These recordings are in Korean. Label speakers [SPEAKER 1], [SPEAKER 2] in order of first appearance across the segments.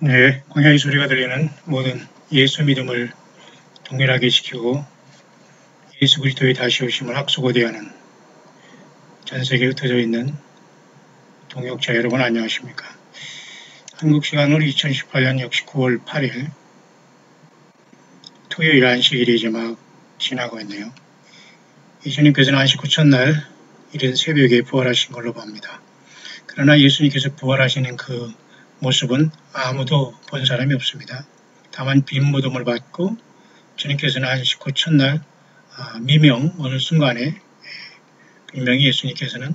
[SPEAKER 1] 네, 광야의 소리가 들리는 모든 예수 믿음을 동일하게 지키고 예수 그리스도의 다시 오심을 학수고대하는 전 세계에 흩어져 있는 동역자 여러분 안녕하십니까? 한국 시간으로 2018년 역시 9월 8일 토요일 안식일이 이제 막 지나고 있네요. 예수님께서는 안식 후 첫날 이른 새벽에 부활하신 걸로 봅니다. 그러나 예수님께서 부활하시는 그 모습은 아무도 본 사람이 없습니다. 다만 빈 무덤을 받고 주님께서는 안식 후 첫날 미명 어느 순간에 분명히 예수님께서는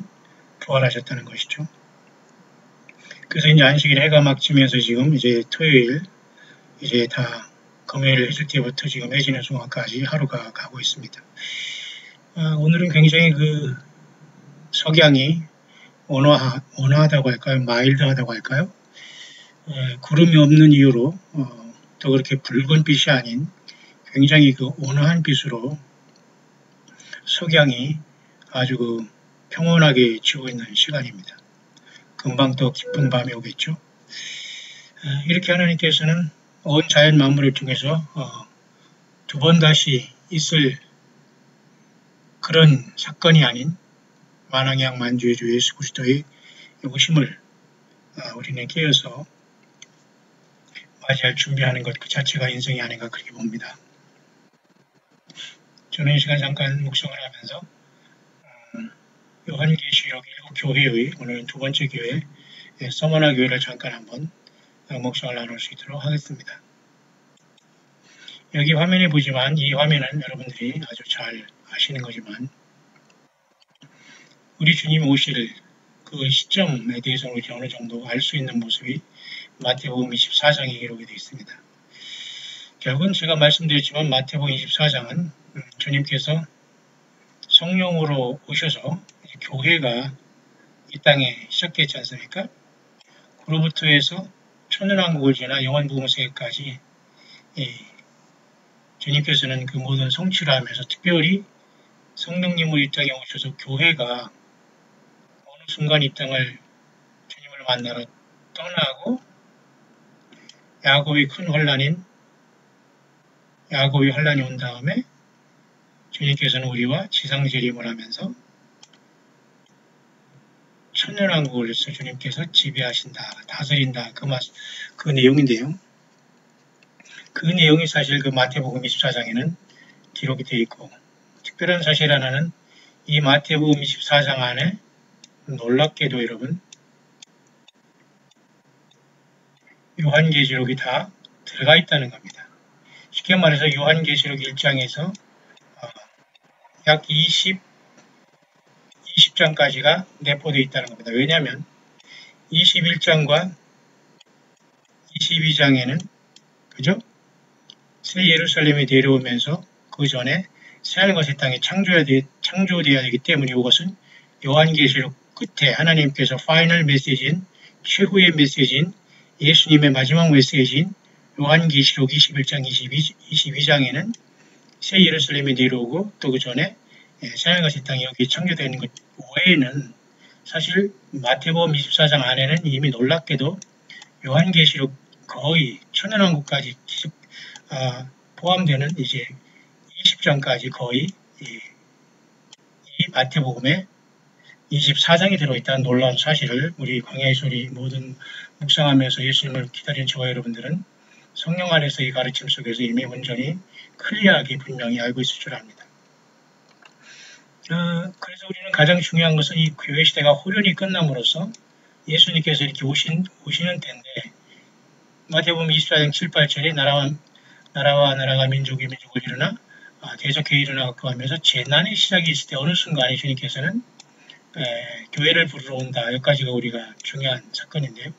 [SPEAKER 1] 부활하셨다는 것이죠. 그래서 이제 안식일 해가 막 지면서 지금 이제 토요일 이제 다 금요일 해질 때부터 지금 해지는 순간까지 하루가 가고 있습니다. 오늘은 굉장히 그 석양이 온화하다고 할까요? 마일드하다고 할까요? 구름이 없는 이유로 또 그렇게 붉은 빛이 아닌 굉장히 그 온화한 빛으로 석양이 아주 그 평온하게 지고 있는 시간입니다. 금방 또 깊은 밤이 오겠죠. 이렇게 하나님께서는 온 자연 만물을 통해서 두 번 다시 있을 그런 사건이 아닌 만왕양 만주의 주 예수 그리스도의 오심을 우리는 깨어서 맞이할 준비하는 것 그 자체가 인생이 아닌가 그렇게 봅니다. 저는 이 시간 잠깐 묵상을 하면서 요한계시록 7교회의 오늘은 두 번째 교회 서머나 교회를 잠깐 한번 묵상을 나눌 수 있도록 하겠습니다. 여기 화면에 보지만 이 화면은 여러분들이 아주 잘 아시는 거지만 우리 주님 오실 그 시점에 대해서 우리 어느 정도 알 수 있는 모습이 마태복음 24장에 기록이 되어 있습니다. 결국은 제가 말씀드렸지만 마태복음 24장은 주님께서 성령으로 오셔서 교회가 이 땅에 시작됐지 않습니까? 그로부터 해서 천연왕국을 지나 영원부흥세계까지 주님께서는 그 모든 성취를 하면서 특별히 성령님을 이 땅에 오셔서 교회가 어느 순간 이 땅을 주님을 만나러 떠나고 야곱의 큰 환란이 온 다음에 주님께서는 우리와 지상재림을 하면서 천년왕국을 주님께서 지배하신다, 다스린다 그 내용인데요. 그 내용이 사실 그 마태복음 24장에는 기록이 되어 있고 특별한 사실 하나는 이 마태복음 24장 안에 놀랍게도 여러분 요한계시록이 다 들어가 있다는 겁니다. 쉽게 말해서 요한계시록 1장에서 약 20장까지가 내포되어 있다는 겁니다. 왜냐하면 21장과 22장에는 그죠? 새 예루살렘에 내려오면서 그 전에 새하늘과 새 땅이 창조되어야 되기 때문에 이것은 요한계시록 끝에 하나님께서 파이널 메시지인 최후의 메시지인 예수님의 마지막 메시지인 요한계시록 21장, 22장에는 새 예루살렘에 내려오고 또 그 전에 새하늘과 새 땅이 여기 창조되는 것 외에는 사실 마태복음 24장 안에는 이미 놀랍게도 요한계시록 거의 천연왕국까지 포함되는 이제 20장까지 거의 이 마태복음에 24장이 들어있다는 놀라운 사실을 우리 광야의 소리 모든 묵상하면서 예수님을 기다리는 저와 여러분들은 성령 안에서 이 가르침 속에서 이미 온전히 클리어하게 분명히 알고 있을 줄 압니다. 그래서 우리는 가장 중요한 것은 이 교회 시대가 호련히 끝남으로써 예수님께서 이렇게 오시는 때인데 마태복음 24장 7, 8절에 나라가 민족이 민족을 일어나 대적해 일어나고 하면서 재난의 시작이 있을 때 어느 순간에 주님께서는 교회를 부르러 온다. 여기까지가 우리가 중요한 사건인데요.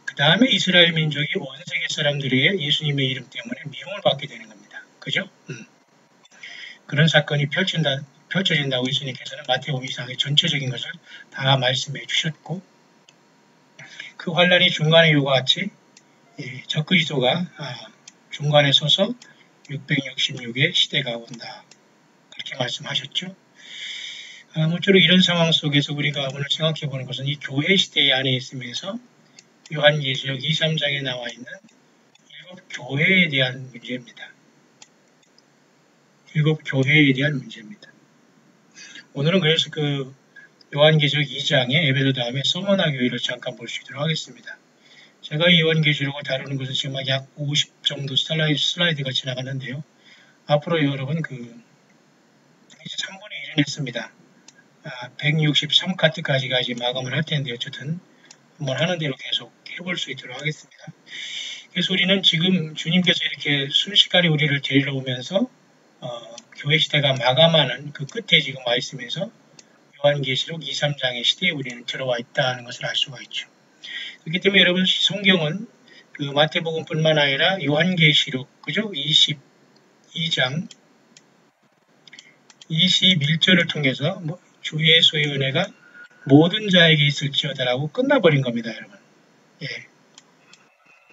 [SPEAKER 1] 그 다음에 이스라엘 민족이 온 세계 사람들에게 예수님의 이름 때문에 미움을 받게 되는 겁니다. 그죠? 그런 사건이 펼쳐진다고 예수님께서는 마태복음 24장의 전체적인 것을 다 말씀해 주셨고 그 환란이 중간에 이와 같이 적그리스도가 중간에 서서 666의 시대가 온다. 그렇게 말씀하셨죠. 아무쪼록 이런 상황 속에서 우리가 오늘 생각해 보는 것은 이 교회 시대 안에 있으면서 요한계시록 2, 3장에 나와 있는 일곱 교회에 대한 문제입니다. 일곱 교회에 대한 문제입니다. 오늘은 그래서 그 요한계시록 2장의 에베소 다음에 서머나 교회를 잠깐 볼 수 있도록 하겠습니다. 제가 이 요한계시록을 다루는 것은 지금 약 50 정도 슬라이드가 지나갔는데요. 앞으로 여러분 이제 3분의 1은 했습니다. 163카트까지가 이제 마감을 할 텐데 어쨌든 한번 하는 대로 계속 해볼 수 있도록 하겠습니다. 그래서 우리는 지금 주님께서 이렇게 순식간에 우리를 데리러 오면서 교회 시대가 마감하는 그 끝에 지금 와 있으면서 요한계시록 2, 3장의 시대에 우리는 들어와 있다는 것을 알 수가 있죠. 그렇기 때문에 여러분 성경은 그 마태복음뿐만 아니라 요한계시록 그죠? 22장 21절을 통해서 주 예수의 은혜가 모든 자에게 있을지어다라고 끝나버린 겁니다, 여러분. 예.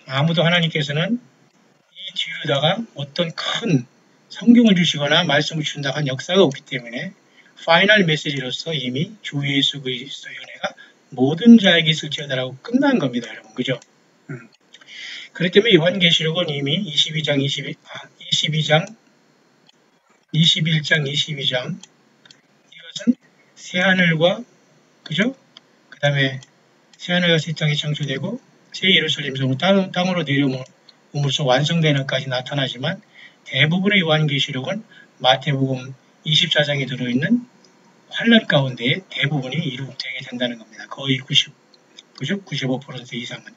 [SPEAKER 1] 아무도 하나님께서는 이 뒤로다가 어떤 큰 성경을 주시거나 말씀을 주신다고 한 역사가 없기 때문에 파이널 메시지로서 이미 주 예수 그리스도의 은혜가 모든 자에게 있을지어다라고 끝난 겁니다, 여러분. 그죠? 그렇기 때문에 요한계시록은 이미 21장, 22장 이것은 새하늘과 그죠? 그 다음에 새하늘과 새 땅이 창조되고 새 예루살렘 성으로 땅으로 내려옴으로써 완성되는까지 나타나지만 대부분의 요한계시록은 마태복음 24장에 들어있는 환란 가운데 대부분이 이루어지게 된다는 겁니다. 거의 95% 이상은.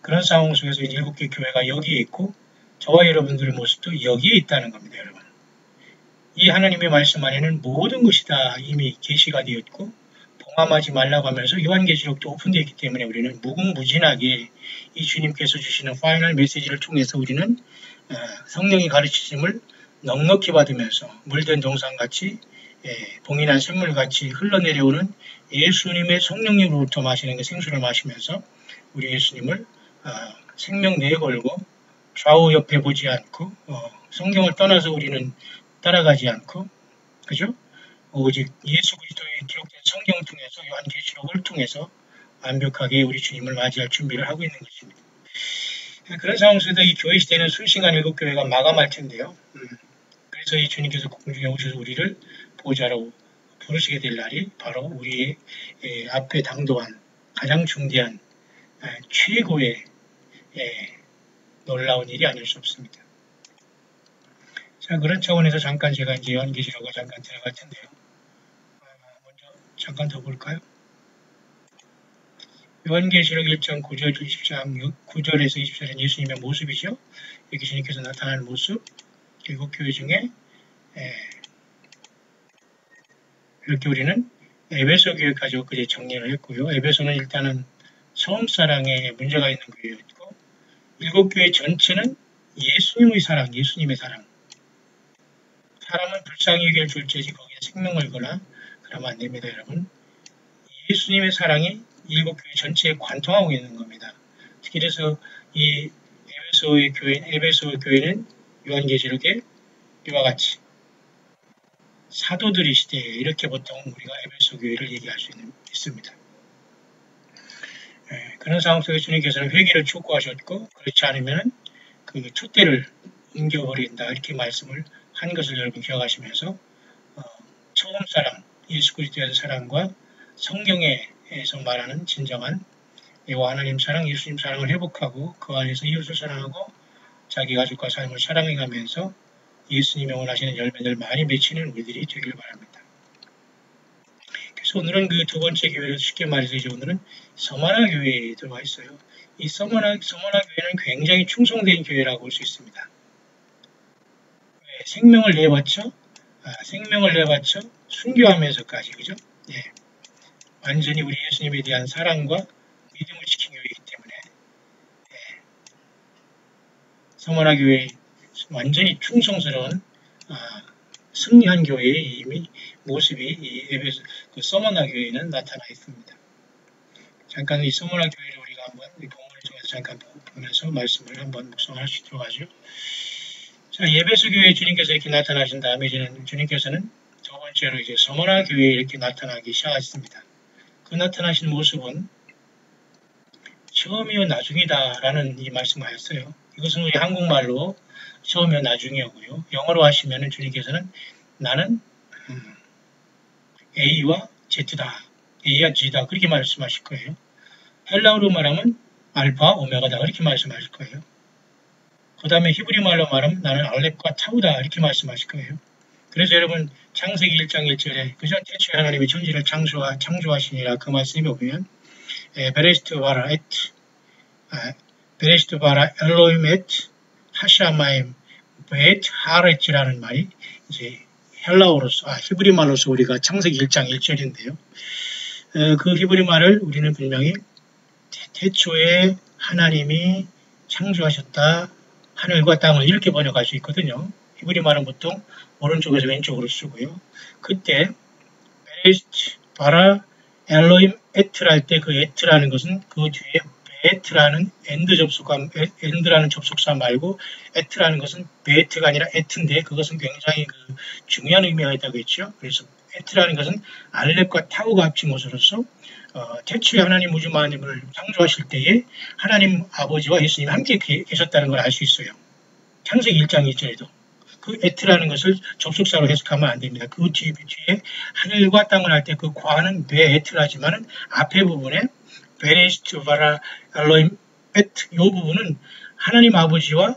[SPEAKER 1] 그런 상황 속에서 7개 교회가 여기에 있고 저와 여러분들의 모습도 여기에 있다는 겁니다, 여러분. 이 하나님의 말씀 안에는 모든 것이 다 이미 계시가 되었고 봉함하지 말라고 하면서 요한계시록도 오픈되어 있기 때문에 우리는 무궁무진하게 이 주님께서 주시는 파이널 메시지를 통해서 우리는 성령의 가르치심을 넉넉히 받으면서 물된 동산같이 봉인한 샘물같이 흘러내려오는 예수님의 성령님으로부터 마시는 그 생수를 마시면서 우리 예수님을 생명 내걸고 좌우 옆에 보지 않고 성경을 떠나서 우리는 따라가지 않고 그죠? 오직 예수 그리스도의 기록된 성경을 통해서 요한계시록을 통해서 완벽하게 우리 주님을 맞이할 준비를 하고 있는 것입니다. 그런 상황 속에서 이 교회 시대는 순식간 7교회가 마감할 텐데요. 그래서 이 주님께서 공중에 오셔서 우리를 보좌로 부르시게 될 날이 바로 우리의 앞에 당도한 가장 중대한 최고의 놀라운 일이 아닐 수 없습니다. 자, 그런 차원에서 잠깐 제가 이제 요한계시록을 잠깐 들어갈 텐데요. 먼저 잠깐 더 볼까요? 요한계시록 1장 9절 20장 9절에서 20절은 예수님의 모습이죠. 여기 주님께서 나타나는 모습, 7교회 중에 이렇게 우리는 에베소 교회까지 엊그제 정리를 했고요. 에베소는 일단은 처음사랑에 문제가 있는 교회였고 7교회 전체는 예수님의 사랑, 예수님의 사랑. 사람은 불쌍히 여길 줄지지 거기에 생명을 거나 그러면 안 됩니다, 여러분. 예수님의 사랑이 7교회 전체에 관통하고 있는 겁니다. 특히 그래서 이 에베소 교회는 요한계시록에 이와 같이 사도들의 시대에 이렇게 보통 우리가 에베소 교회를 얘기할 수 있습니다. 그런 상황 속에 주님께서는 회개를 촉구하셨고 그렇지 않으면 그 촛대를 옮겨버린다 이렇게 말씀을 한 것을 여러분 기억하시면서 처음 사랑, 예수 그리스도의 사랑과 성경에서 말하는 진정한 여호와 하나님 사랑, 예수님 사랑을 회복하고 그 안에서 이웃을 사랑하고 자기 가족과 삶을 사랑해가면서 예수님이 원하시는 열매들 많이 맺히는 우리들이 되길 바랍니다. 그래서 오늘은 그 두 번째 교회를 쉽게 말해서 이제 오늘은 서머나 교회에 들어와 있어요. 이 서머나 교회는 굉장히 충성된 교회라고 볼 수 있습니다. 생명을 내바쳐 순교하면서까지 그죠? 예. 완전히 우리 예수님에 대한 사랑과 믿음을 지킨 교회이기 때문에 서머나 교회 완전히 충성스러운 승리한 교회의 이미 모습이 이 에베소 그 서머나 교회에는 나타나 있습니다. 잠깐 이 서머나 교회를 우리가 한번 이 본문을 통해서 잠깐 보면서 말씀을 한번 묵상할 수 있도록 하죠. 자, 에베소 교회에 주님께서 이렇게 나타나신 다음에 이제는 주님께서는 두 번째로 이제 서머나 교회에 이렇게 나타나기 시작했습니다. 그 나타나신 모습은 처음이요 나중이다라는 이 말씀을 하셨어요. 이것은 우리 한국말로 처음이요 나중이었고요. 영어로 하시면 주님께서는 나는 A와 Z다. A와 G다. 그렇게 말씀하실 거예요. 헬라어로 말하면 알파, 오메가다. 그렇게 말씀하실 거예요. 그 다음에 히브리 말로 말하면 나는 알렙과 타우다. 이렇게 말씀하실 거예요. 그래서 여러분 창세기 1장 1절에 그저 태초에 하나님이 천지를 창조하시니라 그 말씀이 보면 베레시트 바라 엘로임 엣 하샤마임 벳 하렛이라는 말이 이제 헬라어로서 히브리 말로서 우리가 창세기 1장 1절인데요. 그 히브리 말을 우리는 분명히 태초에 하나님이 창조하셨다. 하늘과 땅을 이렇게 번역할 수 있거든요. 히브리 말은 보통 오른쪽에서 왼쪽으로 쓰고요. 그때 베레시트 바라 엘로임 에트를 할 때 그 에트라는 것은 그 뒤에 베트라는 엔드라는 접속사 말고 에트라는 것은 베트가 아니라 에트인데 그것은 굉장히 중요한 의미가 있다고 했죠. 그래서 에트라는 것은 알렙과 타우가 합친 것으로서 태초에 하나님 우주 만물을 창조하실 때에 하나님 아버지와 예수님이 함께 계셨다는 걸 알 수 있어요. 창세기 1장 2절에도. 그 에트라는 것을 접속사로 해석하면 안 됩니다. 그 뒤에 하늘과 땅을 할 때 그 과는 베에트라지만은 앞에 부분에 베레시트 바라 엘로임 에트 이 부분은 하나님 아버지와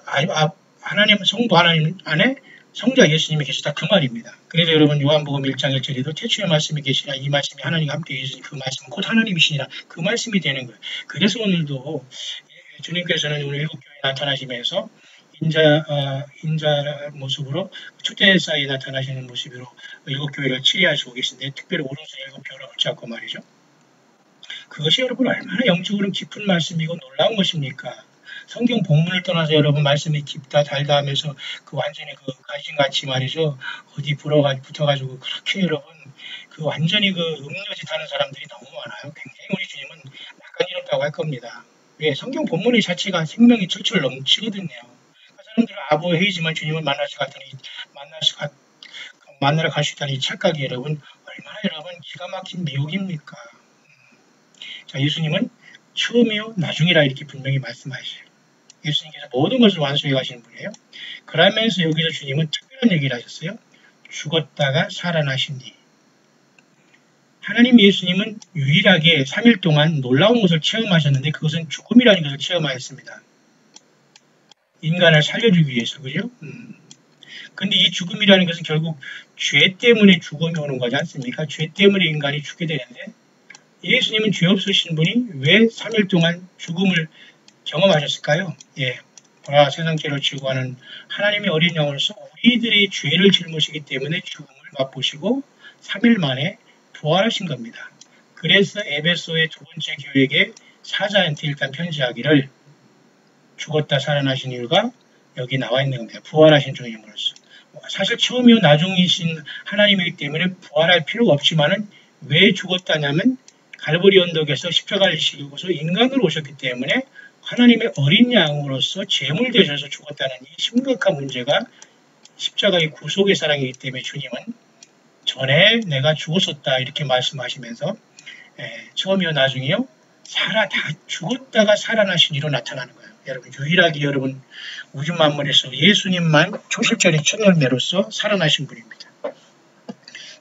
[SPEAKER 1] 하나님 성부 하나님 안에 성자 예수님이 계시다 그 말입니다. 그래서 여러분 요한복음 1장 1절에도 태초에 말씀이 계시라 이 말씀이 하나님과 함께 계시니 그 말씀은 곧 하나님이시니라 그 말씀이 되는 거예요. 그래서 오늘도 주님께서는 오늘 일곱교회에 나타나시면서 인자 모습으로 초대사에 나타나시는 모습으로 일곱교회를 치리하시고 계신데 특별히 오른손 일곱교회를 붙잡고 말이죠. 그것이 여러분 얼마나 영적으로 깊은 말씀이고 놀라운 것입니까? 성경 본문을 떠나서 여러분 말씀이 깊다 달다 하면서 완전히 가신같이 말이죠. 어디 붙어가지고 그렇게 여러분 완전히 음료짓 하는 사람들이 너무 많아요. 굉장히 우리 주님은 낯간지럽다고 할 겁니다. 왜? 성경 본문의 자체가 생명이 철철 넘치거든요. 사람들은 아부해이지만 주님을 만나러 갈 수 있다는 이 착각이 여러분 얼마나 여러분 기가 막힌 미혹입니까? 자, 예수님은 처음이요 나중이라 이렇게 분명히 말씀하셔요. 예수님께서 모든 것을 완수해 가시는 분이에요. 그러면서 여기서 주님은 특별한 얘기를 하셨어요. 죽었다가 살아나시니. 하나님 예수님은 유일하게 3일 동안 놀라운 것을 체험하셨는데 그것은 죽음이라는 것을 체험하였습니다. 인간을 살려주기 위해서, 그죠? 근데 이 죽음이라는 것은 결국 죄 때문에 죽음이 오는 거지 않습니까? 죄 때문에 인간이 죽게 되는데 예수님은 죄 없으신 분이 왜 3일 동안 죽음을 경험하셨을까요? 예, 보라 세상 죄를 지고 하는 하나님의 어린 양으로서 우리들의 죄를 짊으시기 때문에 죽음을 맛보시고 3일 만에 부활하신 겁니다. 그래서 에베소의 두 번째 교회에게 사자한테 일단 편지하기를 죽었다 살아나신 이유가 여기 나와 있는 겁니다. 부활하신 주님으로서. 사실 처음이요 나중이신 하나님이기 때문에 부활할 필요가 없지만은 왜 죽었다냐면 갈보리 언덕에서 십자가를 지시고서 인간으로 오셨기 때문에 하나님의 어린 양으로서 제물 되셔서 죽었다는 이 심각한 문제가 십자가의 구속의 사랑이기 때문에 주님은 전에 내가 죽었었다 이렇게 말씀하시면서 처음이요 나중이요 다 죽었다가 살아나신 이로 나타나는 거예요. 여러분 유일하게 여러분 우주 만물에서 예수님만 초실절의 첫 열매로서 살아나신 분입니다.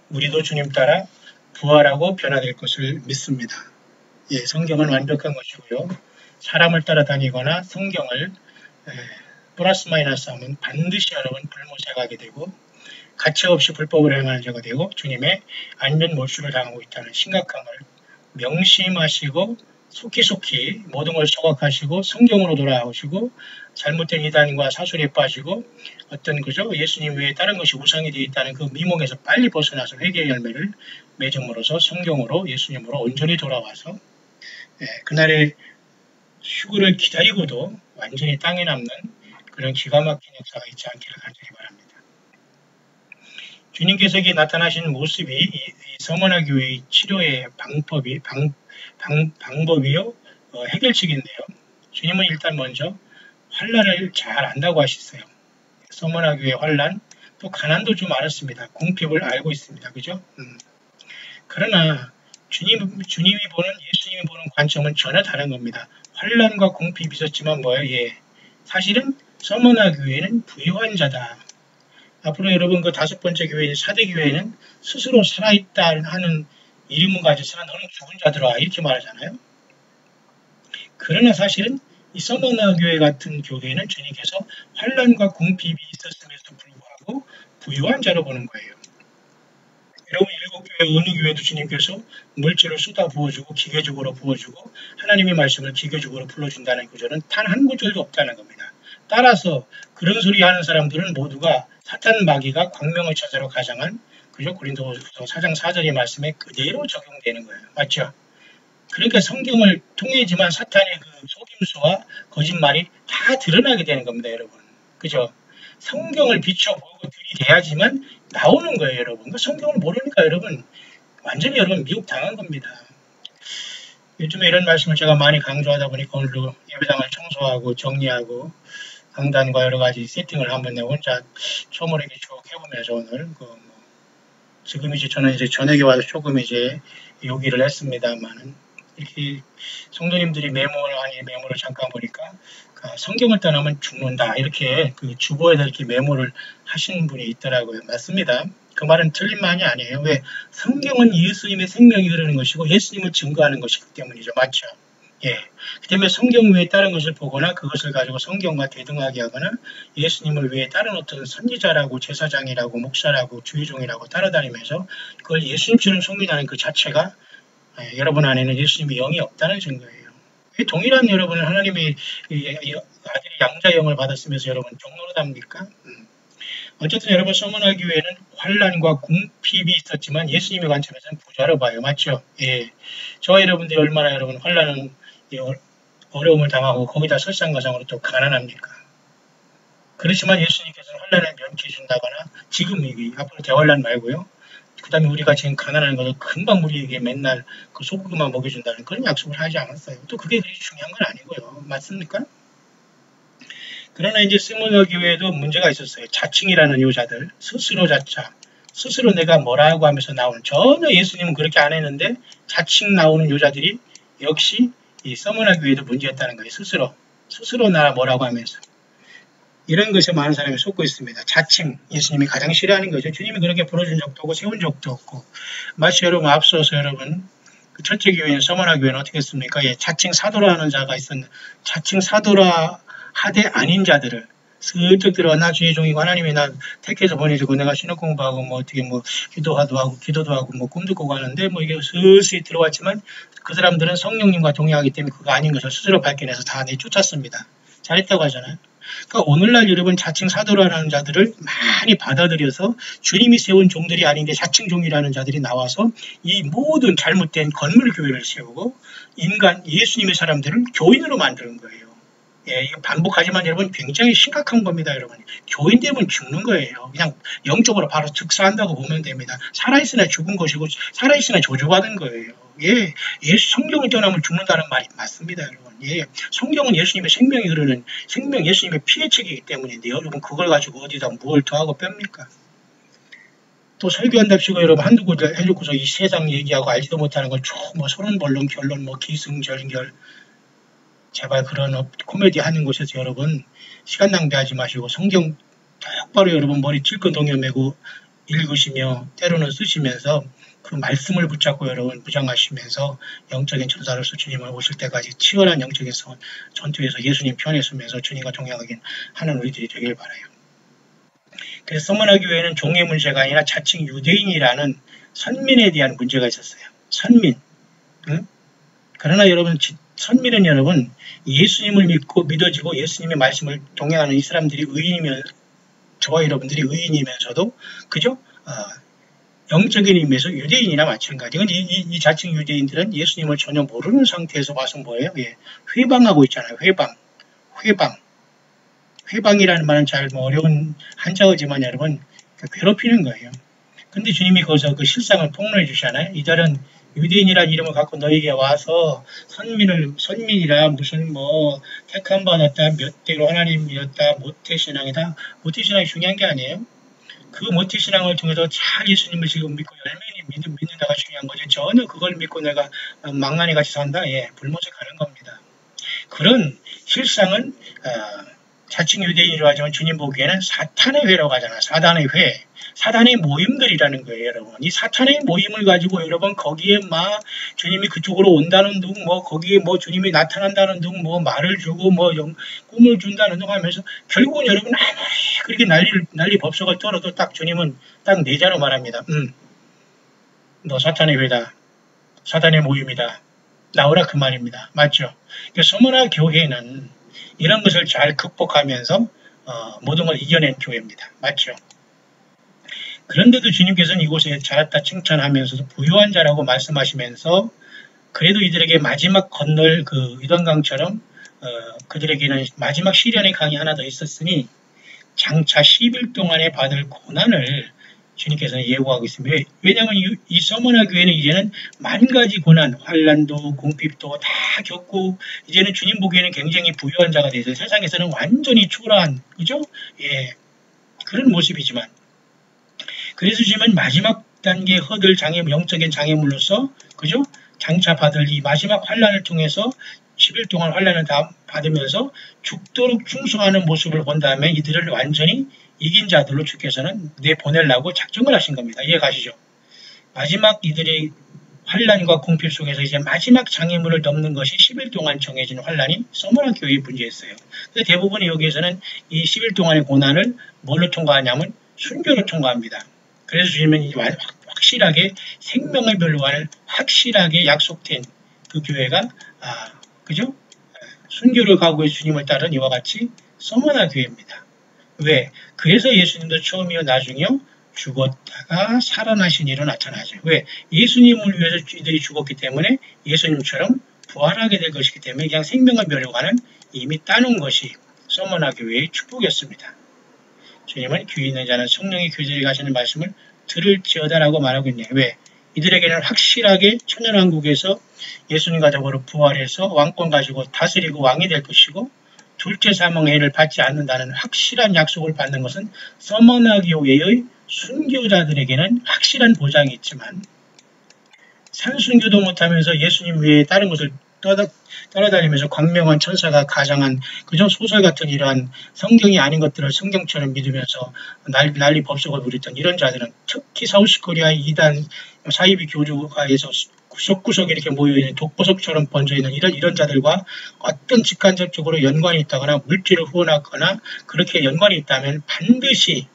[SPEAKER 1] 우리도 주님 따라 부활하고 변화될 것을 믿습니다. 예, 성경은 완벽한 것이고요. 사람을 따라다니거나 성경을 플러스 마이너스 하면 반드시 여러분 불모자가게 되고 가차없이 불법을 행하는 자가 되고 주님의 안면 몰수를 당하고 있다는 심각함을 명심하시고 속히 모든 걸 소각하시고 성경으로 돌아오시고 잘못된 이단과 사술에 빠지고 어떤 예수님 외에 다른 것이 우상이 되어 있다는 그 미몽에서 빨리 벗어나서 회개의 열매를 맺음으로써 성경으로 예수님으로 온전히 돌아와서 그날의 휴거를 기다리고도 완전히 땅에 남는 그런 기가 막힌 역사가 있지 않기를 간절히 바랍니다. 주님께서 나타나신 모습이 이 서머나 교회의 치료의 방법이요 해결책인데요. 주님은 일단 먼저 환란을 잘 안다고 하셨어요. 서머나 교회 환란, 또 가난도 좀 알았습니다. 궁핍을 알고 있습니다. 그죠? 그러나 예수님이 보는 관점은 전혀 다른 겁니다. 환란과 궁핍이 있었지만 뭐예요? 예. 사실은 서머나 교회는 부유한 자다. 앞으로 여러분 그 5번째 교회, 4대 교회는 스스로 살아있다 하는 이름은 가졌으나 너는 죽은 자들아 이렇게 말하잖아요. 그러나 사실은 이 서머나 교회 같은 교회는 주님께서 환란과 궁핍이 있었음에도 불구하고 부유한 자로 보는 거예요. 여러분 7교회 어느 교회도 주님께서 물질을 쏟아 부어주고 기계적으로 부어주고 하나님의 말씀을 기계적으로 불러준다는 구절은 단 한 구절도 없다는 겁니다. 따라서 그런 소리 하는 사람들은 모두가 사탄 마귀가 광명의 처자로 가장한 그죠? 고린도후서 4장 4절의 말씀에 그대로 적용되는 거예요. 맞죠? 그러니까 성경을 통해지만 사탄의 그 속임수와 거짓말이 다 드러나게 되는 겁니다, 여러분. 그죠? 성경을 비춰보고 들이대야지만 나오는 거예요, 여러분. 그러니까 성경을 모르니까 여러분 완전히 여러분 미혹당한 겁니다. 요즘에 이런 말씀을 제가 많이 강조하다 보니까 오늘도 예배당을 청소하고 정리하고 강단과 여러 가지 세팅을 한번 내가 혼자 처음으로 이렇게 쭉 해보면서 오늘 지금 이제 저는 이제 저녁에 와서 조금 이제 요기를 했습니다만은 이렇게 성도님들이 메모를 잠깐 보니까 성경을 떠나면 죽는다 이렇게 그 주보에다 이렇게 메모를 하신 분이 있더라고요. 맞습니다. 그 말은 틀린 말이 아니에요. 왜? 성경은 예수님의 생명이 흐르는 것이고 예수님을 증거하는 것이기 때문이죠. 맞죠? 예. 그 때문에 성경 외에 다른 것을 보거나 그것을 가지고 성경과 대등하게 하거나 예수님을 외에 다른 어떤 선지자라고 제사장이라고 목사라고 주의종이라고 따라다니면서 그걸 예수님처럼 섬기다는 그 자체가 여러분 안에는 예수님의 영이 없다는 증거예요. 동일한 여러분은 하나님의 아들이 양자영을 받았으면서 여러분 종노릇합니까? 어쨌든 여러분 서머나 교회는 환란과 궁핍이 있었지만 예수님의 관점에서는 부자로 봐요. 맞죠? 예. 저와 여러분들이 얼마나 여러분 환란은 어려움을 당하고 거기다 설상가상으로 또 가난합니까? 그렇지만 예수님께서는 환란을 면케해 준다거나 지금 앞으로 대환란 말고요. 그 다음에 우리가 지금 가난한 것을 금방 우리에게 맨날 그 소고기만 먹여준다는 그런 약속을 하지 않았어요. 또 그게 그렇게 중요한 건 아니고요. 맞습니까? 그러나 이제 서머나 교회에도 문제가 있었어요. 자칭이라는 여자들, 스스로 자차, 스스로 내가 뭐라고 하면서 나오는 전혀 예수님은 그렇게 안 했는데 자칭 나오는 여자들이 역시 이 서머나 교회도 문제였다는 거예요. 스스로 나 뭐라고 하면서. 이런 것에 많은 사람이 속고 있습니다. 자칭, 예수님이 가장 싫어하는 거죠. 주님이 그렇게 불러준 적도 없고 세운 적도 없고. 마치 여러분 앞서서 여러분 그 첫째 교회인 서머나 교회는 어떻게 했습니까? 예, 자칭 사도라 하는 자가 있었는데 자칭 사도라 하되 아닌 자들을 슬쩍 들어와 나 주의 종이고 하나님이 나 택해서 보내주고 내가 신학 공부하고 뭐 어떻게 뭐 기도도 하고 뭐 꿈도 꾸고 하는데 뭐 이게 슬슬 들어왔지만 그 사람들은 성령님과 동의하기 때문에 그거 아닌 것을 스스로 밝혀내서 다 내쫓았습니다. 잘했다고 하잖아요. 그러니까 오늘날 여러분 자칭 사도라는 자들을 많이 받아들여서 주님이 세운 종들이 아닌데 자칭 종이라는 자들이 나와서 이 모든 잘못된 건물교회를 세우고 예수님의 사람들을 교인으로 만드는 거예요. 예, 이거 반복하지만 여러분 굉장히 심각한 겁니다, 여러분. 교인 되면 죽는 거예요. 그냥 영적으로 바로 즉사한다고 보면 됩니다. 살아있으나 죽은 것이고 살아있으나 저주받은 거예요. 예, 성경을 떠나면 죽는다는 말이 맞습니다, 여러분. 예, 성경은 예수님의 생명이 흐르는 예수님의 피의 책이기 때문인데요. 여러분 그걸 가지고 어디다 뭘 더하고 뺍니까? 또 설교한답시고 여러분 한두 구절 해놓고서 이 세상 얘기하고 알지도 못하는 걸 뭐 서론본론 결론 뭐 기승전결 제발 그런 코미디 하는 곳에서 여러분 시간 낭비하지 마시고 성경 똑바로 여러분 머리 찔끔 동여매고 읽으시며 때로는 쓰시면서 그 말씀을 붙잡고 여러분 무장하시면서 영적인 전사로서 주님을 오실 때까지 치열한 영적인 전투에서 예수님 편에 서면서 주님과 동행하긴 하는 우리들이 되길 바라요. 그래서 서머나 교회는 종의 문제가 아니라 자칭 유대인이라는 선민에 대한 문제가 있었어요. 선민. 응? 그러나 여러분 선민은 여러분 예수님을 믿고 믿어지고 예수님의 말씀을 동행하는 이 사람들이 의인이면 저와 여러분들이 의인이면서도 그죠? 영적인 의미에서 유대인이나 마찬가지. 이 자칭 유대인들은 예수님을 전혀 모르는 상태에서 와서 뭐예요? 예, 회방하고 있잖아요. 회방이라는 말은 잘 어려운 한자어지만 여러분 괴롭히는 거예요. 근데 주님이 거기서 그 실상을 폭로해 주시잖아요. 이들은 유대인이라는 이름을 갖고 너에게 와서 선민이라 무슨 뭐 택함 받았다 몇 대로 하나님 믿었다 모태신앙이다. 모태신앙이 중요한 게 아니에요. 그 모태신앙을 통해서 잘 예수님을 지금 믿고 열매니 믿는다가 중요한 거죠. 전혀 그걸 믿고 내가 망나니 같이 산다. 예, 불못에 가는 겁니다. 그런 실상은 자칭 유대인이라고 하지만 주님 보기에는 사탄의 회라고 하잖아. 사단의 회. 사단의 모임들이라는 거예요, 여러분. 이 사탄의 모임을 가지고 여러분 거기에 막 주님이 그쪽으로 온다는 둥, 뭐 거기에 뭐 주님이 나타난다는 둥, 뭐 말을 주고 뭐 꿈을 준다는 둥 하면서 결국은 여러분 아무리 그렇게 난리 법석을 떨어도 딱 주님은 딱 네 자로 말합니다. 너 사탄의 회다. 사단의 모임이다. 나오라 그 말입니다. 맞죠? 서머나 교회는 이런 것을 잘 극복하면서 모든 걸 이겨낸 교회입니다. 맞죠? 그런데도 주님께서는 이곳에 자랐다 칭찬하면서도 부유한 자라고 말씀하시면서 그래도 이들에게 마지막 건널 그 유단강처럼 그들에게는 마지막 시련의 강이 하나 더 있었으니 장차 10일 동안에 받을 고난을 주님께서는 예고하고 있습니다. 왜냐하면 이 서머나 교회는 이제는 만 가지 고난, 환난도 궁핍도 다 겪고 이제는 주님 보기에는 굉장히 부유한 자가 돼서 세상에서는 완전히 초라한, 그죠? 예, 그런 모습이지만 그래서 주님은 마지막 단계 허들 영적인 장애물로서, 그죠? 장차 받을 이 마지막 환난을 통해서 10일 동안 환난을 다 받으면서 죽도록 충성하는 모습을 본 다음에 이들을 완전히 이긴 자들로 주께서는 내보내려고 작정을 하신 겁니다. 이해가시죠? 마지막 이들의 환난과 궁핍 속에서 이제 마지막 장애물을 넘는 것이 10일 동안 정해진 환난이 서머나 교회의 문제였어요. 근데 대부분 여기에서는 이 10일 동안의 고난을 뭘로 통과하냐면 순교로 통과합니다. 그래서 주님은 확실하게 생명의 멸류관을 확실하게 약속된 그 교회가 그죠? 순교를 각오해서 주님을 따른 이와 같이 서머나 교회입니다. 왜? 그래서 예수님도 처음이요 나중이요 죽었다가 살아나신 이로 나타나죠. 왜? 예수님을 위해서 이들이 죽었기 때문에 예수님처럼 부활하게 될 것이기 때문에 그냥 생명의 멸류관은 이미 따놓은 것이 서머나 교회의 축복이었습니다. 주님은 귀 있는 자는 성령의 교제에 가시는 말씀을 들을지어다라고 말하고 있네요. 왜? 이들에게는 확실하게 천연왕국에서 예수님과 더불어 부활해서 왕권 가지고 다스리고 왕이 될 것이고 둘째 사망의 해를 받지 않는다는 확실한 약속을 받는 것은 서머나 교회의 순교자들에게는 확실한 보장이 있지만 산순교도 못하면서 예수님 외에 다른 것을 따라다니면서 광명한 천사가 가장한 그저 소설 같은 이러한 성경이 아닌 것들을 성경처럼 믿으면서 난리 법석을 부렸던 이런 자들은 특히 사우스코리아의 이단 사이비 교주가에서 구석구석에 이렇게 모여있는 독보석처럼 번져있는 이런 자들과 어떤 직간접적으로 연관이 있다거나 물질을 후원하거나 그렇게 연관이 있다면 반드시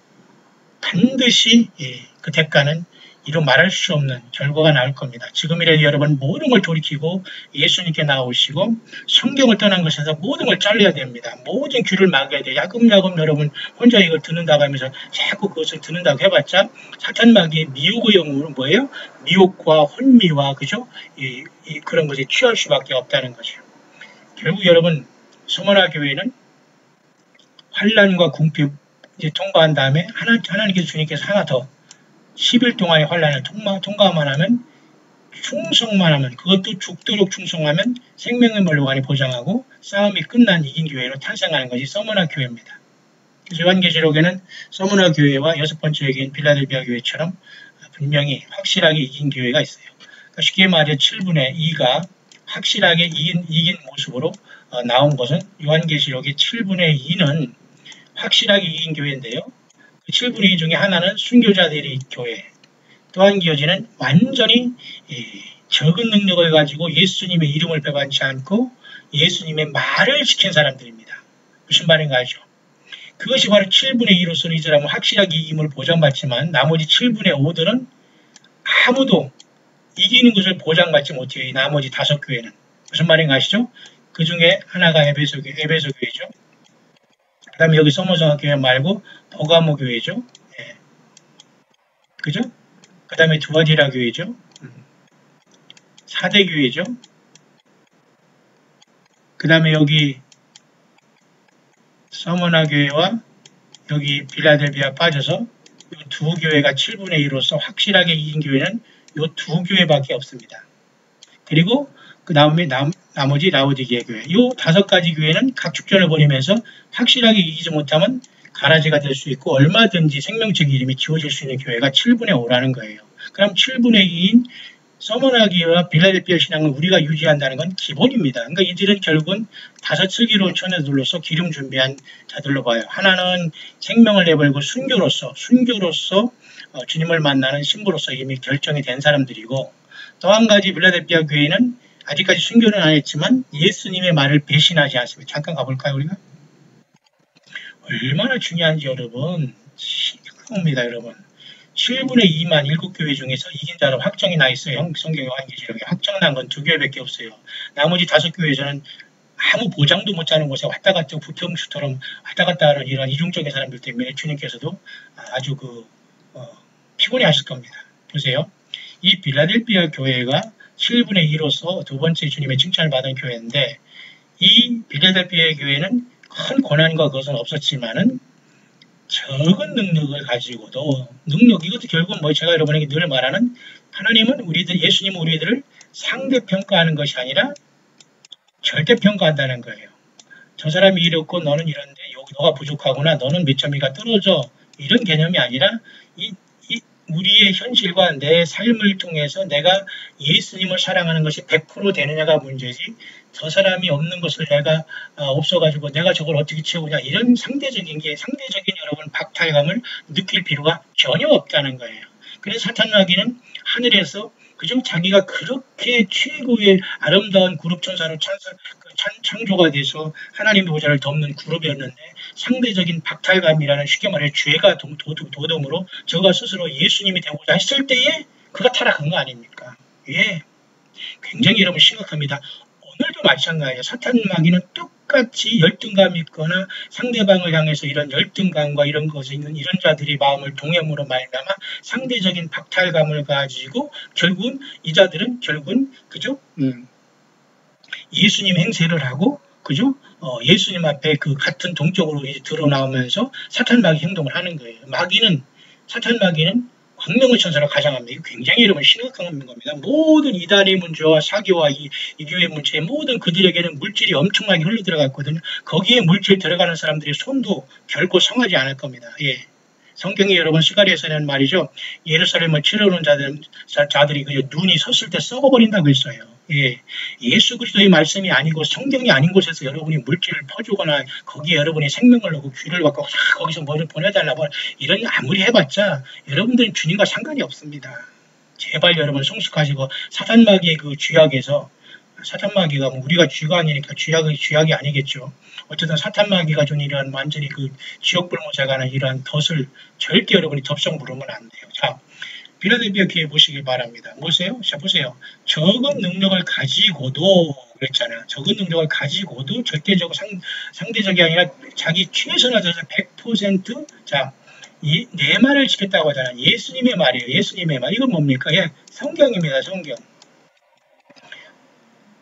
[SPEAKER 1] 그 대가는 이루 말할 수 없는 결과가 나올 겁니다. 지금이라도 여러분 모든 걸 돌이키고 예수님께 나오시고 성경을 떠난 것에서 모든 걸 잘라야 됩니다. 모든 귀를 막아야 돼요. 야금야금 여러분 혼자 이걸 듣는다고 하면서 자꾸 그것을 듣는다고 해봤자 사탄마귀의 미혹의 영웅은 뭐예요? 미혹과 혼미와 그죠? 그런 것에 취할 수밖에 없다는 거죠. 결국 여러분 서머나 교회는 환난과 궁핍 이제 통과한 다음에 하나님께서 주님께서 하나 더 10일 동안의 환난을 통과만 하면 충성만 하면 그것도 죽도록 충성하면 생명의 멸류관이 보장하고 싸움이 끝난 이긴 교회로 탄생하는 것이 서머나 교회입니다. 그래서 요한계시록에는 서머나 교회와 여섯 번째 교회인 빌라델비아 교회처럼 분명히 확실하게 이긴 교회가 있어요. 그러니까 쉽게 말해 7분의 2가 확실하게 이긴 모습으로 나온 것은 요한계시록의 7분의 2는 확실하게 이긴 교회인데요. 7분의 2 중에 하나는 순교자들의 교회, 또 한 교회는 완전히 적은 능력을 가지고 예수님의 이름을 배반치 않고 예수님의 말을 지킨 사람들입니다. 무슨 말인가 하죠? 그것이 바로 7분의 2로서는 이 사람은 확실하게 이김을 보장받지만 나머지 7분의 5들은 아무도 이기는 것을 보장받지 못해요. 이 나머지 5교회는. 무슨 말인가 아시죠? 그 중에 하나가 에베소 교회죠. 그 다음에 여기 서머나 교회 말고 버가모 교회죠. 예. 그죠? 그 다음에 두아디라 교회죠. 사대 교회죠. 그 다음에 여기 서머나 교회와 여기 빌라델비아 빠져서 이 두 교회가 7분의 2로서 확실하게 이긴 교회는 이 두 교회밖에 없습니다. 그리고 그 다음에 나머지 라오디게아 교회. 이 5가지 교회는 각 축전을 벌이면서 확실하게 이기지 못하면 가라지가 될 수 있고 얼마든지 생명적 이름이 지워질 수 있는 교회가 7분의 5라는 거예요. 그럼 7분의 2인 서머나기와 빌라델피아 신앙을 우리가 유지한다는 건 기본입니다. 그러니까 이들은 결국은 다섯 슬기로운 처녀들로서 기름 준비한 자들로 봐요. 하나는 생명을 내버리고 순교로서 주님을 만나는 신부로서 이미 결정이 된 사람들이고, 또 한 가지 빌라델피아 교회는 아직까지 순교는 안 했지만 예수님의 말을 배신하지 않습니다. 잠깐 가볼까요, 우리가? 얼마나 중요한지 여러분, 심각합니다, 여러분. 7분의 2만 7교회 중에서 이긴 자로 확정이 나 있어요. 성경 요한계시록에 확정난 건 2교회밖에 없어요. 나머지 5교회에서는 아무 보장도 못 짜는 곳에 왔다 갔다 부평수처럼 왔다 갔다 하는 이런 이중적인 사람들 때문에 주님께서도 아주 피곤해 하실 겁니다. 보세요. 이 빌라델피아 교회가 7분의 2로서 두 번째 주님의 칭찬을 받은 교회인데, 이 빌라델피아 교회는 큰 고난과 그것은 없었지만은 적은 능력을 가지고도, 이것도 결국은 제가 여러분에게 늘 말하는, 하나님은 예수님은 우리들을 상대평가하는 것이 아니라 절대평가한다는 거예요. 저 사람이 이렇고 너는 이런데 너가 부족하구나, 너는 몇 점이가 떨어져, 이런 개념이 아니라 우리의 현실과 내 삶을 통해서 내가 예수님을 사랑하는 것이 100% 되느냐가 문제지, 저 사람이 없는 것을 내가 없어가지고 내가 저걸 어떻게 채우냐, 이런 상대적인 여러분 박탈감을 느낄 필요가 전혀 없다는 거예요. 그래서 사탄 마귀는 하늘에서 그저 자기가 그렇게 최고의 아름다운 그룹 천사로 창조가 돼서 하나님의 보좌를 덮는 그룹이었는데, 상대적인 박탈감이라는, 쉽게 말해 죄가 도dom으로 저가 스스로 예수님이 되고자 했을 때에 그가 타락한 거 아닙니까? 예, 굉장히 여러분 심각합니다. 오늘도 마찬가지예요. 사탄 마귀는 똑같이 열등감이 있거나 상대방을 향해서 이런 열등감과 이런 것이 있는 이런 자들이 마음을 동염으로 말미암아 상대적인 박탈감을 가지고 결국은 이 자들은 그죠? 예수님 행세를 하고, 그죠? 예수님 앞에 그 같은 동적으로 이제 드러나오면서 사탄 마귀 행동을 하는 거예요. 사탄 마귀는 광명의 천사로 가장합니다. 이거 굉장히 여러분 심각한 겁니다. 모든 이단의 문제와 사교와 이 교회 문제, 모든 그들에게는 물질이 엄청나게 흘러들어갔거든요. 거기에 물질 들어가는 사람들의 손도 결코 성하지 않을 겁니다. 예. 성경에 여러분 스가랴서는 말이죠. 예루살렘을 치러오는 자들이 눈이 섰을 때 썩어버린다고 했어요. 예. 예수 그리스도의 말씀이 아니고 성경이 아닌 곳에서 여러분이 물질을 퍼주거나 거기에 여러분이 생명을 넣고 귀를 받고 거기서 뭐를 보내달라고 이런 아무리 해봤자 여러분들은 주님과 상관이 없습니다. 제발 여러분 성숙하시고 사탄 마귀의 그 쥐약에서, 사탄 마귀가 우리가 쥐가 아니니까 쥐약이 아니겠죠. 어쨌든 사탄 마귀가 준 이런 완전히 그 지옥불모자가는 이러한 덫을 절대 여러분이 덥석 물으면 안 돼요. 자, 빌라델피아 교회 보시길 바랍니다. 보세요. 자, 보세요. 적은 능력을 가지고도 그랬잖아요. 적은 능력을 가지고도 절대적으로 상대적이 아니라 자기 최선을 다해서 100% 자, 내 말을 지켰다고 하잖아요. 예수님의 말이에요. 예수님의 말. 이건 뭡니까? 예, 성경입니다. 성경.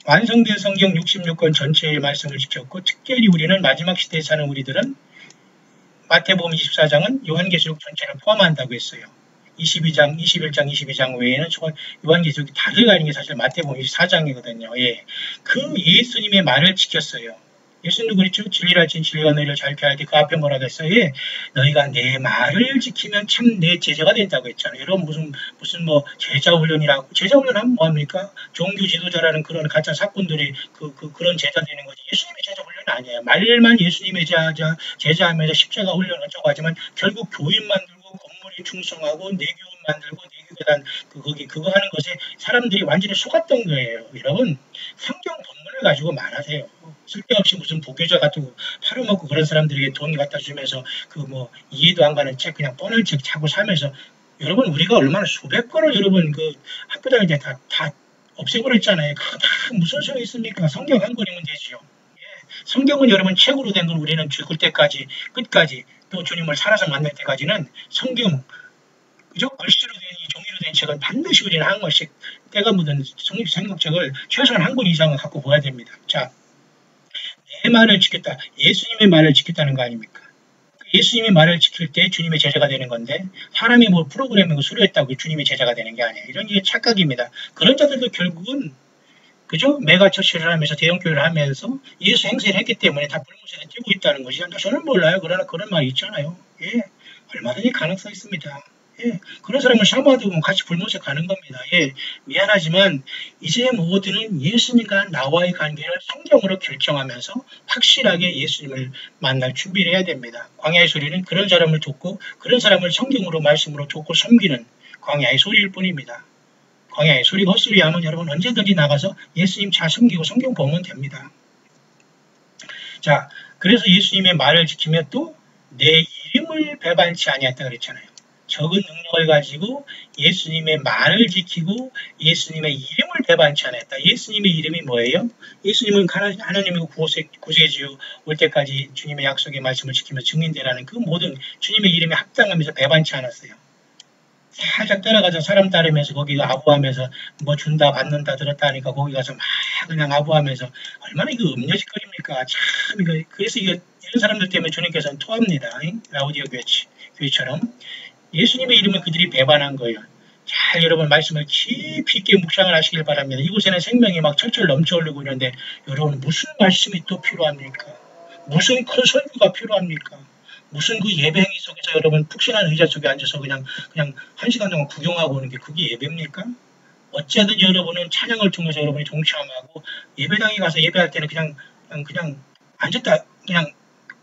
[SPEAKER 1] 완성된 성경 66권 전체의 말씀을 지켰고, 특별히 우리는 마지막 시대에 사는 우리들은 마태복음 24장은 요한계시록 전체를 포함한다고 했어요. 22장, 21장, 22장 외에는 요한계시록이 다 들어가 있는 게 사실 마태복음 24장이거든요. 예. 그 예수님의 말을 지켰어요. 예수님도 그랬죠. 진리라 진 진리가 너희를 자유케 하되 그 앞에 뭐라고 했어요? 예. 너희가 내 말을 지키면 참 내 제자가 된다고 했잖아요. 여러분 무슨 제자 훈련이라고. 제자 훈련하면 뭐합니까? 종교 지도자라는 그런 가짜 사건들이 그런 제자 되는 거지. 예수님의 제자 훈련은 아니에요. 말만 예수님의 제자하면서 십자가 훈련 어쩌고 하지만 결국 교인 만들고 건물이 충성하고 내교원 만들고 내교계단 그거 하는 것에 사람들이 완전히 속았던 거예요. 여러분 성경 본문을 가지고 말하세요. 쓸데없이 무슨 부교자 같은 팔아먹고 그런 사람들에게 돈 갖다 주면서 이해도 안 가는 책 그냥 뻔한 책 자고 사면서, 여러분 우리가 얼마나 수백 번을 여러분 학교 다닐 때 다 없애버렸잖아요. 그거 다 무슨 소용이 있습니까? 성경 한 권이면 되지요. 예. 성경은 여러분 책으로 된 건 우리는 죽을 때까지 끝까지 또 주님을 살아서 만날 때까지는 성경 그죠? 글씨로 된 종이로 된 책은 반드시 우리는 한 권씩 때가 묻은 성경책을 최소한 한 권 이상은 갖고 보아야 됩니다. 자, 내 말을 지켰다. 예수님의 말을 지켰다는 거 아닙니까? 예수님의 말을 지킬 때 주님의 제자가 되는 건데, 사람이 프로그램이고 수료했다고 주님의 제자가 되는 게 아니에요. 이런 게 착각입니다. 그런 자들도 결국은 그죠? 메가처치를 하면서 대형교회를 하면서 예수 행세를 했기 때문에 다 불못에 뛰고 있다는 것이 저는 몰라요. 그러나 그런 말이 있잖아요. 예, 얼마든지 가능성이 있습니다. 예, 그런 사람을 사모하다 보면 같이 불못에 가는 겁니다. 예, 미안하지만 이제 모두는 예수님과 나와의 관계를 성경으로 결정하면서 확실하게 예수님을 만날 준비를 해야 됩니다. 광야의 소리는 그런 사람을 돕고 그런 사람을 성경으로 말씀으로 돕고 섬기는 광야의 소리일 뿐입니다. 광야의 소리 헛소리 하면 여러분 언제든지 나가서 예수님 잘 섬기고 성경 보면 됩니다. 자, 그래서 예수님의 말을 지키며 또 내 이름을 배반치 아니했다 그랬잖아요. 적은 능력을 가지고 예수님의 말을 지키고 예수님의 이름을 배반치 않았다. 예수님의 이름이 뭐예요? 예수님은 하나님의 구세주 올 때까지 주님의 약속의 말씀을 지키며 증인되라는 그 모든 주님의 이름에 합당하면서 배반치 않았어요. 살짝 따라가서 사람 따르면서 거기 아부하면서 뭐 준다 받는다 들었다 하니까 거기 가서 막 그냥 아부하면서 얼마나 이거 음녀짓거리입니까? 참 이거 그래서 이런 사람들 때문에 주님께서는 토합니다. 라우디오 교회처럼 예수님의 이름을 그들이 배반한 거예요. 잘 여러분 말씀을 깊이 있게 묵상을 하시길 바랍니다. 이곳에는 생명이 막 철철 넘쳐 흐르고 있는데 여러분 무슨 말씀이 또 필요합니까? 무슨 큰 설교가 필요합니까? 무슨 그 예배행위 속에서 여러분 푹신한 의자 속에 앉아서 그냥 1시간 동안 구경하고 오는 게 그게 예배입니까? 어찌하든지 여러분은 찬양을 통해서 여러분이 동참하고 예배당에 가서 예배할 때는 그냥 앉았다 그냥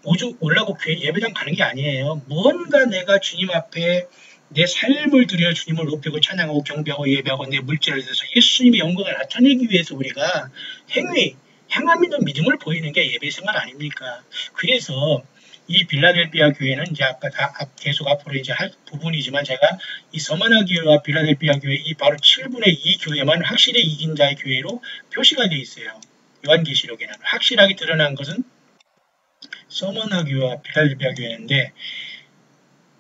[SPEAKER 1] 오죽 올라고 예배당 가는 게 아니에요. 뭔가 내가 주님 앞에 내 삶을 들여 주님을 높이고 찬양하고 경배하고 예배하고 내 물질을 들여서 예수님의 영광을 나타내기 위해서 우리가 행함 있는 믿음을 보이는 게 예배 생활 아닙니까? 그래서 이 빌라델비아 교회는 이제 아까 계속 앞으로 이제 할 부분이지만 제가 이 서머나 교회와 빌라델비아 교회 이 바로 7분의 2 교회만 확실히 이긴 자의 교회로 표시가 되어 있어요. 요한계시록에는 확실하게 드러난 것은 서머나 교회와 빌라델비아 교회인데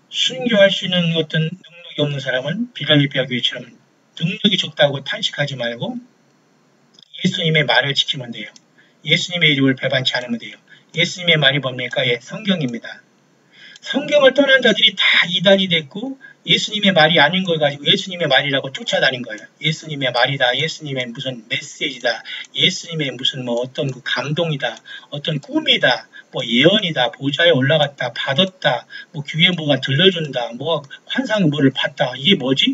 [SPEAKER 1] 순교할 수 있는 어떤 능력이 없는 사람은 빌라델비아 교회처럼 능력이 적다고 탄식하지 말고 예수님의 말을 지키면 돼요. 예수님의 이름을 배반치 않으면 돼요. 예수님의 말이 뭡니까? 예, 성경입니다. 성경을 떠난 자들이 다 이단이 됐고 예수님의 말이 아닌 걸 가지고 예수님의 말이라고 쫓아다닌 거예요. 예수님의 말이다. 예수님의 무슨 메시지다. 예수님의 무슨 뭐 어떤 그 감동이다. 어떤 꿈이다. 뭐 예언이다. 보좌에 올라갔다. 받았다. 뭐 귀에 뭐가 들려준다. 뭐 환상의 뭐를 봤다. 이게 뭐지?